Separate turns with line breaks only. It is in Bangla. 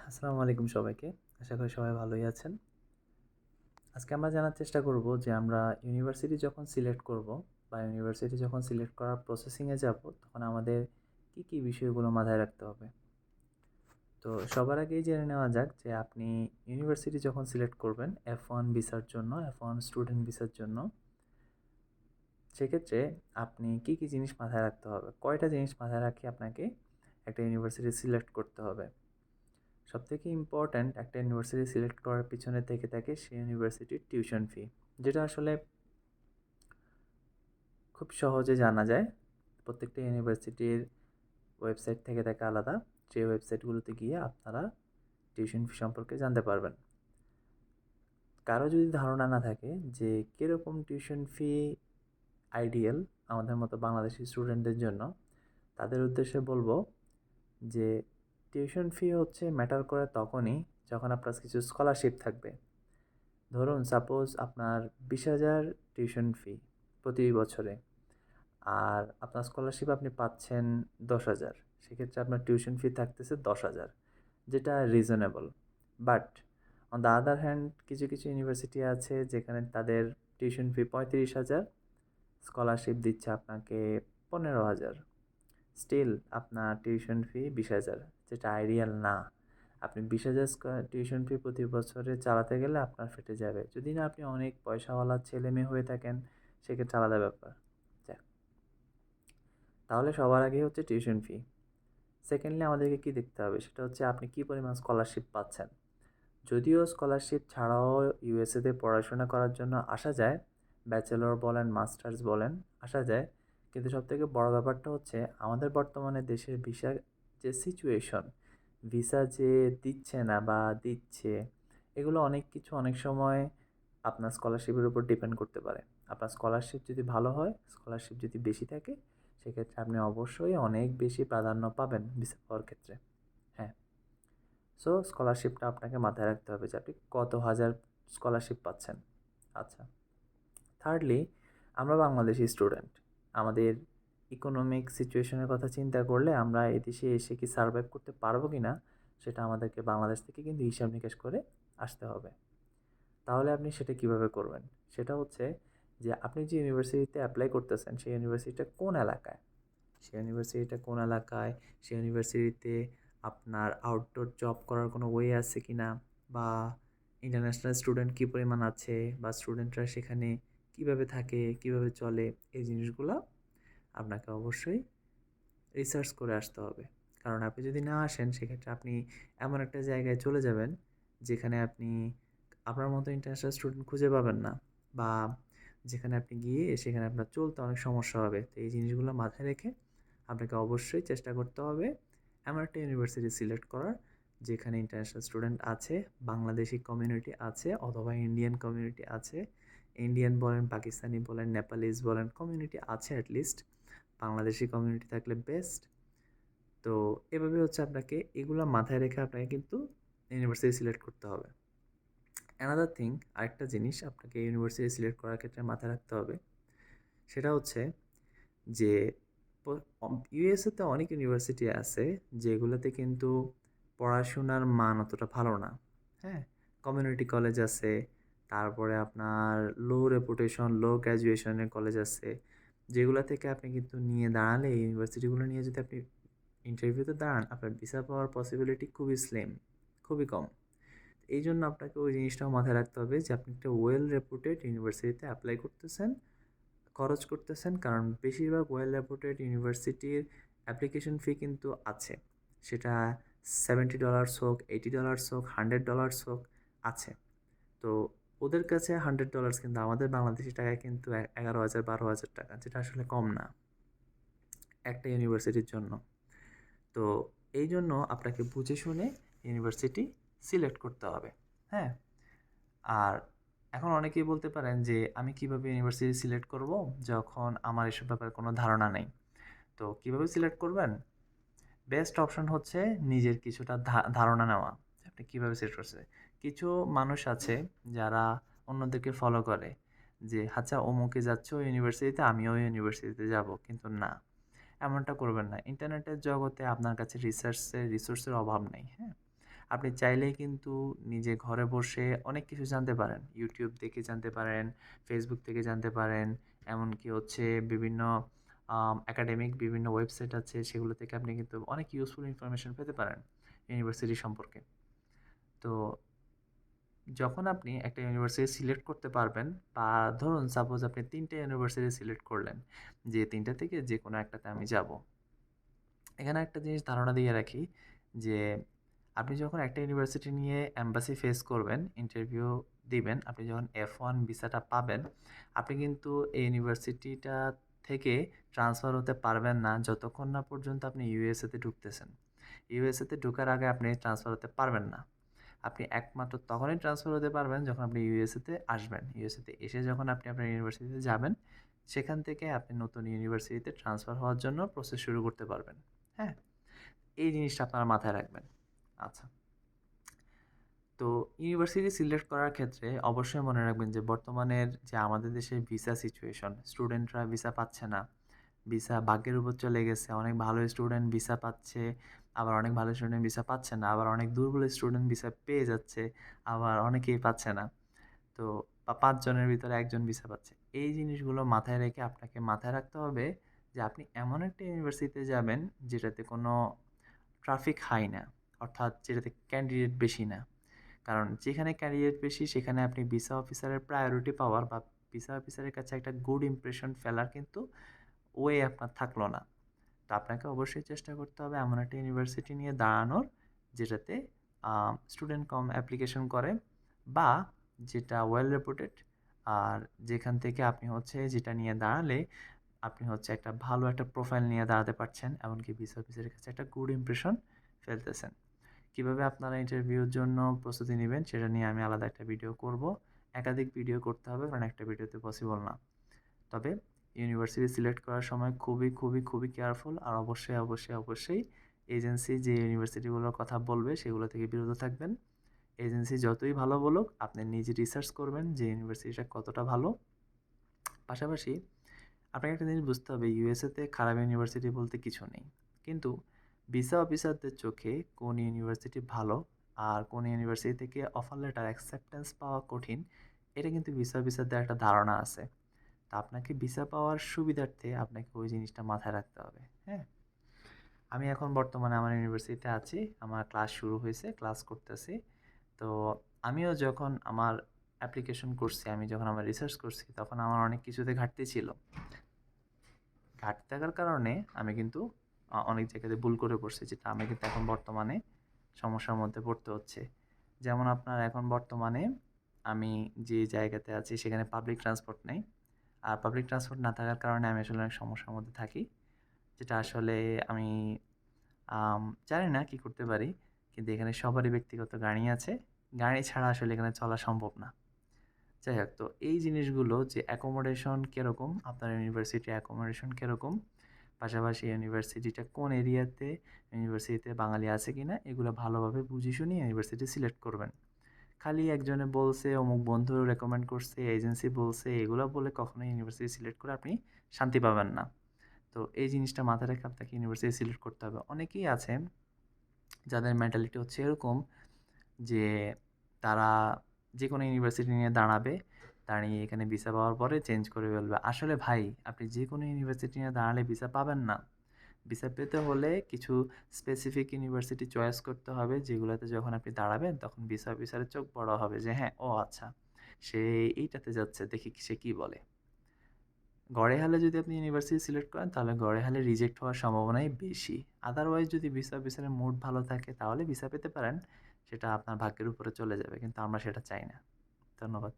আসসালামু আলাইকুম সবাইকে। আশা করি সবাই ভালোই আছেন। আজকে আমরা জানার চেষ্টা করব যে আমরা ইউনিভার্সিটি যখন সিলেক্ট করব বা ইউনিভার্সিটি যখন সিলেক্ট করার প্রসেসিং এ যাব তখন আমাদের কি বিষয়গুলো মাথায় রাখতে হবে। তো সবার আগেই জেনে নেওয়া যাক যে আপনি ইউনিভার্সিটি যখন সিলেক্ট করবেন F1 ভিসার জন্য, F1 স্টুডেন্ট ভিসার জন্য, সেক্ষেত্রে আপনি কি জিনিস মাথায় রাখতে হবে? কয়টা জিনিস মাথায় রাখে আপনাকে একটা ইউনিভার্সিটি সিলেক্ট করতে হবে। সবথেকে ইম্পর্ট্যান্ট একটা ইউনিভার্সিটি সিলেক্ট করার পিছনে থেকে থাকে সেই ইউনিভার্সিটির টিউশন ফি, যেটা আসলে খুব সহজে জানা যায়। প্রত্যেকটা ইউনিভার্সিটির ওয়েবসাইট থেকে থাকে আলাদা, সেই ওয়েবসাইটগুলোতে গিয়ে আপনারা টিউশন ফি সম্পর্কে জানতে পারবেন। কারো যদি ধারণা না থাকে যে কীরকম টিউশন ফি আইডিয়াল আমাদের মতো বাংলাদেশি স্টুডেন্টদের জন্য, তাদের উদ্দেশ্যে বলবো যে টিউশন ফি হচ্ছে ম্যাটার করে তখনই যখন আপনার কিছু স্কলারশিপ থাকবে। ধরুন সাপোজ আপনার 20,000 টিউশন ফি প্রতি বছরে, আর আপনার স্কলারশিপ আপনি পাচ্ছেন 10,000, সেক্ষেত্রে আপনার টিউশন ফি থাকতেছে 10,000, যেটা reasonable. But on the other hand কিছু ইউনিভার্সিটি আছে যেখানে তাদের টিউশন ফি 35,000, স্কলারশিপ দিচ্ছে আপনাকে 15,000, স্টিল আপনার টিউশন ফি 20,000, যেটা আইডিয়াল না। আপনি 20,000 টিউশন ফি প্রতি বছরে চালাতে গেলে আপনার ফেটে যাবে, যদি না আপনি অনেক পয়সাওয়ালা ছেলে মেয়ে হয়ে থাকেন, সেক্ষেত্রে আলাদা ব্যাপার। যাক, তাহলে সবার আগে হচ্ছে টিউশন ফি। সেকেন্ডলি আমাদেরকে কি দেখতে হবে সেটা হচ্ছে আপনি কি পরিমাণ স্কলারশিপ পাচ্ছেন। যদিও স্কলারশিপ ছাড়াও ইউএসএতে পড়াশোনা করার জন্য আসা যায়, ব্যাচেলর বলেন মাস্টার্স বলেন, আসা যায়, কিন্তু সবথেকে বড় ব্যাপারটা হচ্ছে আমাদের বর্তমানে দেশের ভিসা যে সিচুয়েশন, ভিসা যে দিচ্ছে না বা দিচ্ছে, এগুলো অনেক কিছু অনেক সময় আপনার স্কলারশিপের উপর ডিপেন্ড করতে পারে। আপনার স্কলারশিপ যদি ভালো হয়, স্কলারশিপ যদি বেশি থাকে, সেক্ষেত্রে আপনি অবশ্যই অনেক বেশি প্রাধান্য পাবেন ভিসা পাওয়ার ক্ষেত্রে। হ্যাঁ, সো স্কলারশিপটা আপনাকে মাথায় রাখতে হবে যে আপনি কত হাজার স্কলারশিপ পাচ্ছেন। আচ্ছা, থার্ডলি আমরা বাংলাদেশি স্টুডেন্ট, আমাদের ইকোনমিক সিচুয়েশনের কথা চিন্তা করলে আমরা এদেশে এসে কি সার্ভাইভ করতে পারবো কি না, সেটা আমাদেরকে বাংলাদেশ থেকে কিন্তু হিসাব নিকাশ করে আসতে হবে। তাহলে আপনি সেটা কিভাবে করবেন? সেটা হচ্ছে যে আপনি যে ইউনিভার্সিটিতে অ্যাপ্লাই করতেছেন সেই ইউনিভার্সিটিটা কোন এলাকায়, সেই ইউনিভার্সিটিটা কোন এলাকায়, সেই ইউনিভার্সিটিতে আপনার আউটডোর জব করার কোনো ওয়ে আছে কি না, বা ইন্টারন্যাশনাল স্টুডেন্ট কী পরিমাণ আছে, বা স্টুডেন্টরা সেখানে কিভাবে থাকে, কিভাবে চলে, এই জিনিসগুলো আপনাকে অবশ্যই রিসার্চ করে আসতে হবে। কারণ আপনি যদি না আসেন সেক্ষেত্রে আপনি এমন একটা জায়গায় চলে যাবেন যেখানে আপনি আপনার মতো ইন্টারন্যাশনাল স্টুডেন্ট খুঁজে পাবেন না, বা যেখানে আপনি গিয়ে সেখানে আপনার চলতে অনেক সমস্যা হবে। তো এই জিনিসগুলো মাথায় রেখে আপনাকে অবশ্যই চেষ্টা করতে হবে এমন একটা ইউনিভার্সিটি সিলেক্ট করার যেখানে ইন্টারন্যাশনাল স্টুডেন্ট আছে, বাংলাদেশি কমিউনিটি আছে অথবা ইন্ডিয়ান কমিউনিটি আছে। ইন্ডিয়ান বলেন, পাকিস্তানি বলেন, নেপালিজ বলেন, কমিউনিটি আছে অ্যাটলিস্ট। বাংলাদেশি কমিউনিটি থাকলে বেস্ট। তো এভাবে হচ্ছে আপনাকে এগুলো মাথায় রেখে আপনাকে কিন্তু ইউনিভার্সিটি সিলেক্ট করতে হবে। অ্যানাদার থিং, আরেকটা জিনিস আপনাকে ইউনিভার্সিটি সিলেক্ট করার ক্ষেত্রে মাথায় রাখতে হবে, সেটা হচ্ছে যে ইউএসএতে অনেক ইউনিভার্সিটি আছে যেগুলোতে কিন্তু পড়াশোনার মান অতটা ভালো না। হ্যাঁ, কমিউনিটি কলেজ আছে, তারপরে আপনার লো রেপুটেশন, লো গ্র্যাজুয়েশনের কলেজ আছে, যেগুলো থেকে আপনি কিন্তু নিয়ে দাঁড়ালে, এই ইউনিভার্সিটিগুলো নিয়ে যদি আপনি ইন্টারভিউতে দাঁড়ান, আপনার ভিসা পাওয়ার পসিবিলিটি খুবই স্লিম, খুবই কম। এই জন্য আপনাকে ওই জিনিসটাও মাথায় রাখতে হবে যে আপনি একটা ওয়েল রেপুটেড ইউনিভার্সিটিতে অ্যাপ্লাই করতেছেন, খরচ করতেছেন, কারণ বেশিরভাগ ওয়েল রেপুটেড ইউনিভার্সিটির অ্যাপ্লিকেশন ফি কিন্তু আছে, সেটা $70 হোক, $80 হোক, $100 হোক, আছে। তো ওদের কাছে $100 কিন্তু আমাদের বাংলাদেশি টাকায় কিন্তু 11,000 12,000 টাকা, যেটা আসলে কম না একটা ইউনিভার্সিটির জন্য। তো এই জন্য আপনাকে বুঝে শুনে ইউনিভার্সিটি সিলেক্ট করতে হবে। হ্যাঁ, আর এখন অনেকেই বলতে পারেন যে আমি কিভাবে ইউনিভার্সিটি সিলেক্ট করব যখন আমার এসব ব্যাপারে কোনো ধারণা নেই। তো কিভাবে সিলেক্ট করবেন? বেস্ট অপশন হচ্ছে নিজের কিছুটা ধারণা নেওয়া যে আপনি কীভাবে সিলেক্ট করছেন। কিছু মানুষ আছে যারা অন্যদেরকে ফলো করে যে আচ্ছা অমুকে যাচ্ছে ওই ইউনিভার্সিটিতে, আমিও ওই ইউনিভার্সিটিতে যাব, কিন্তু না, এমনটা করবেন না। ইন্টারনেটের জগতে আপনার কাছে রিসোর্সের অভাব নেই। হ্যাঁ, আপনি চাইলেই কিন্তু নিজে ঘরে বসে অনেক কিছু জানতে পারেন। YouTube দেখে জানতে পারেন, Facebook থেকে জানতে পারেন, এমনকি হচ্ছে বিভিন্ন একাডেমিক বিভিন্ন ওয়েবসাইট আছে, সেগুলো থেকে আপনি কিন্তু অনেক ইউজফুল ইনফরমেশন পেতে পারেন ইউনিভার্সিটি সম্পর্কে। তো যখন আপনি একটা ইউনিভার্সিটি সিলেক্ট করতে পারবেন, বা ধরুন সাপোজ আপনি ৩ টে ইউনিভার্সিটি সিলেক্ট করলেন, যে ৩ টা থেকে যেকোনো একটাতে আমি যাব। এখানে একটা জিনিস ধারণা দিয়ে রাখি যে আপনি যখন একটা ইউনিভার্সিটি নিয়ে এম্বাসি ফেস করবেন, ইন্টারভিউ দিবেন, আপনি যখন F1 ভিসাটা পাবেন, আপনি কিন্তু এই ইউনিভার্সিটিটা থেকে ট্রান্সফার হতে পারবেন না যতক্ষণ না পর্যন্ত আপনি ইউএসএতে ঢুকতেছেন। ইউএসএতে ঢোকার আগে আপনি ট্রান্সফার হতে পারবেন না। আপনি একমাত্র তখনই ট্রান্সফার হতে পারবেন যখন আপনি ইউএসএতে আসবেন। ইউএসএতে এসে যখন আপনি আপনার ইউনিভার্সিটিতে যাবেন, সেখান থেকে আপনি নতুন ইউনিভার্সিটিতে ট্রান্সফার হওয়ার জন্য প্রসেস শুরু করতে পারবেন। হ্যাঁ? এই জিনিসটা আপনারা মাথায় রাখবেন। আচ্ছা। তো ইউনিভার্সিটি সিলেক্ট করার ক্ষেত্রে অবশ্যই মনে রাখবেন যে বর্তমানের যে আমাদের দেশের ভিসা সিচুয়েশন, স্টুডেন্টরা ভিসা পাচ্ছে না। ভিসা ভাগ্যের উপর চলে গেছে। অনেক ভালো স্টুডেন্ট ভিসা পাচ্ছে, আবার অনেক ভালো স্টুডেন্ট ভিসা পাচ্ছে না। আবার অনেক দুর্বল স্টুডেন্ট ভিসা পেয়ে যাচ্ছে, আবার অনেকেই পাচ্ছে না। তো ৫ জনের ভিতরে ১ জন ভিসা পাচ্ছে। এই জিনিসগুলো মাথায় রেখে আপনাকে মাথায় রাখতে হবে যে আপনি এমন একটা ইউনিভার্সিটিতে যাবেন যেটাতে কোনো ট্রাফিক হাই না। অর্থাৎ যেটাতে ক্যান্ডিডেট বেশি না। কারণ যেখানে ক্যান্ডিডেট বেশি সেখানে আপনি ভিসা অফিসারের প্রায়োরিটি পাওয়ার বা ভিসা অফিসারের কাছে একটা গুড ইমপ্রেশন ফেলার কিন্তু ওয়ে আপনার থাকলো না। তো আপনাকে অবশ্যই চেষ্টা করতে হবে এমন একটা ইউনিভার্সিটি নিয়ে দাঁড়ানোর যেটাতে স্টুডেন্ট কম অ্যাপ্লিকেশন করে, বা যেটা ওয়েল রেপুটেড, আর যেখান থেকে আপনি হচ্ছে যেটা নিয়ে দাঁড়ালে আপনি হচ্ছে একটা ভালো একটা প্রোফাইল নিয়ে দাঁড়াতে পারছেন, এমনকি ভিসা অফিসারের কাছে একটা গুড ইমপ্রেশন ফেলতেছেন। কিভাবে আপনারা ইন্টারভিউর জন্য প্রস্তুতি নেবেন সেটা নিয়ে আমি আলাদা একটা ভিডিও করব। একাধিক ভিডিও করতে হবে কারণ একটা ভিডিওতে পসিবল না। তবে ইউনিভার্সিটি সিলেক্ট করার সময় খুবই, খুবই, খুবই কেয়ারফুল, আর অবশ্যই, অবশ্যই, অবশ্যই এজেন্সি যে ইউনিভার্সিটিগুলোর কথা বলবে সেগুলো থেকে বিরত থাকবেন। এজেন্সি যতই ভালো বলুক, আপনি নিজে রিসার্চ করবেন যে ইউনিভার্সিটিটা কতটা ভালো। পাশাপাশি আপনাকে একটা জিনিস বুঝতে হবে, ইউএসএতে খারাপ ইউনিভার্সিটি বলতে কিছু নেই। কিন্তু ভিসা অফিসারদের চোখে কোন ইউনিভার্সিটি ভালো আর কোন ইউনিভার্সিটি থেকে অফার লেটার অ্যাকসেপ্টেন্স পাওয়া কঠিন, এটা কিন্তু ভিসা অফিসারদের একটা ধারণা আছে। তা আপনাকে ভিসা পাওয়ার সুবিধার্থে আপনাকে ওই জিনিসটা মাথায় রাখতে হবে। হ্যাঁ? আমি এখন বর্তমানে আমার ইউনিভার্সিটিতে আছি। আমার ক্লাস শুরু হয়েছে, ক্লাস করতেছি। তো আমিও যখন আমার অ্যাপ্লিকেশন করছি, আমি যখন আমার রিসার্চ করছি, তখন আমার অনেক কিছুতে ঘাটতি ছিল। ঘাটতি থাকার কারণে আমি কিন্তু অনেক জায়গাতে ভুল করে বসছি, যেটা আমি কিন্তু এখন বর্তমানে সমস্যার মধ্যে পড়তে হচ্ছে। যেমন আপনার এখন বর্তমানে আমি যে জায়গাতে আছি সেখানে পাবলিক ট্রান্সপোর্ট নেই। আর পাবলিক ট্রান্সপোর্ট না থাকার কারণে আমি আসলে অনেক সমস্যার মধ্যে থাকি। যেটা আসলে আমি জানি না কি করতে পারি। কিন্তু এখানে সবারই ব্যক্তিগত গাড়ি আছে। গাড়ি ছাড়া আসলে এখানে চলা সম্ভব না। যাই হোক, তো এই জিনিসগুলো যে অ্যাকোমোডেশন কিরকম, আপনার ইউনিভার্সিটির অ্যাকোমোডেশন কিরকম, পাশাপাশি ইউনিভার্সিটিটা কোন এরিয়াতে, ইউনিভার্সিটিতে বাঙালি আছে কিনা, এগুলো ভালোভাবে বুঝে শুনে ইউনিভার্সিটি সিলেক্ট করবেন। খালি একজনে বলছে, অমুক বন্ধু রেকমেন্ড করছে, এজেন্সি বলছে, এগুলো বলে কখনো ইউনিভার্সিটি সিলেক্ট করে আপনি শান্তি পাবেন না। তো এই জিনিসটা মাথায় রেখে আপনাকে ইউনিভার্সিটি সিলেক্ট করতে হবে। অনেকেই আছে যাদের মেন্টালিটি হচ্ছে এরকম যে তারা যেকোনো ইউনিভার্সিটি নিয়ে দাঁড়াবে, দাঁড়িয়ে এখানে ভিসা পাওয়ার পরে চেঞ্জ করে ফেলবে। আসলে ভাই, আপনি যেকোনো ইউনিভার্সিটি নিয়ে দাঁড়ালে ভিসা পাবেন না। ভিসা পেতে হলে কিছু স্পেসিফিক ইউনিভার্সিটি চয়েস করতে হবে, যেগুলোতে যখন আপনি দাঁড়াবেন তখন ভিসা অফিসারের চোখ বড় হবে যে হ্যাঁ, ও আচ্ছা, সে এইটাতে যাচ্ছে, দেখি সে কী বলে। গড়ে হালে যদি আপনি ইউনিভার্সিটি সিলেক্ট করেন তাহলে গড়ে হালে রিজেক্ট হওয়ার সম্ভাবনাই বেশি। আদারওয়াইজ যদি ভিসা অফিসারের মুড ভালো থাকে তাহলে ভিসা পেতে পারেন, সেটা আপনার ভাগ্যের উপরে চলে যাবে, কিন্তু আমরা সেটা চাই না। ধন্যবাদ।